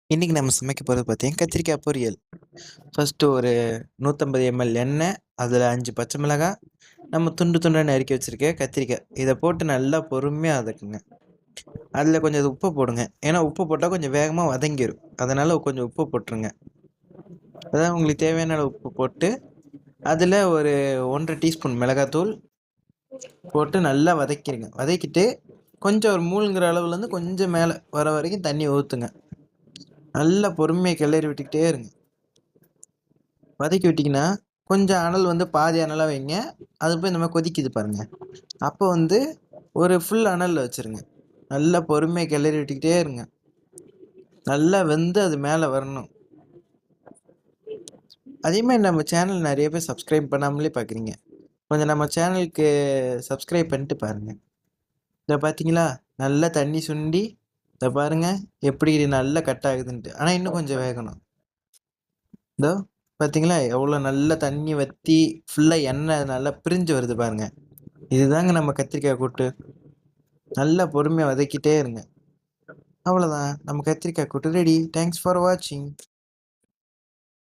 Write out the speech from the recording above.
இன்னைக்கு நம்ம சமைக்க போறது பார்த்தீங்கன்னா, கத்திரிக்காய் பொரியல். ஃபர்ஸ்ட்டு ஒரு 150 எம்எல் எண்ணெய், அதில 5 பச்சை மிளகாய், நம்ம துண்டு துண்டா நறுக்கி வச்சிருக்க கத்திரிக்காய். இத போட்டு நல்லா பொறுமையா வதக்குங்க. அதில கொஞ்சம் உப்பு போடுங்க. ஏன்னா உப்பு போட்டா கொஞ்சம் வேகமா வதங்கிரும். அதனால கொஞ்சம் உப்பு போட்டுருங்க. அதான் உங்களுக்கு தேவையான அளவு உப்பு போட்டு, அதில ஒரு 1 1/2 டீஸ்பூன் மிளகாத்தூள் போட்டு நல்லா வதக்கிருங்க. வதக்கிட்டு கொஞ்சம் ஒரு மூழ்குற அளவுலேருந்து கொஞ்சம் மேல வர வரைக்கும் தண்ணி ஊத்துங்க. நல்லா பொறுமையா கிளறி விட்டுக்கிட்டே இருங்க. வதக்கி விட்டீங்கன்னா, கொஞ்சம் அனல் வந்து பாதி அனலா வைங்க. அது போய் இந்த மாரி கொதிக்குது பாருங்க. அப்போ வந்து ஒரு ஃபுல் அனல்ல வச்சுருங்க. நல்லா பொறுமையா கிளறி விட்டுக்கிட்டே இருங்க. நல்லா வெந்து அது மேல வரணும். அதே மாரி நம்ம சேனல் நெறைய பேர் சப்ஸ்கிரைப் பண்ணாமலே பார்க்குறீங்க. கொஞ்சம் நம்ம சேனலுக்கு சப்ஸ்கிரைப் பண்ணிட்டு பாருங்க. இத பார்த்தீங்களா? நல்லா தண்ணி சுண்டி இத பாருங்க எப்படி நல்லா கட் ஆகுதுன்ட்டு. ஆனா இன்னும் கொஞ்சம் வேகணும். இதோ பார்த்தீங்களா? எவ்வளோ நல்லா தண்ணி வத்தி ஃபுல்லா எண்ணெய் நல்லா பிரிஞ்சு வருது பாருங்க. இதுதாங்க நம்ம கத்திரிக்காய் கூட்டு. நல்லா பொறுமையா வதக்கிட்டே இருங்க. அவ்வளோதான். நம்ம கத்திரிக்காய் கூட்டு ரெடி. தேங்க்ஸ் ஃபார் வாட்சிங்.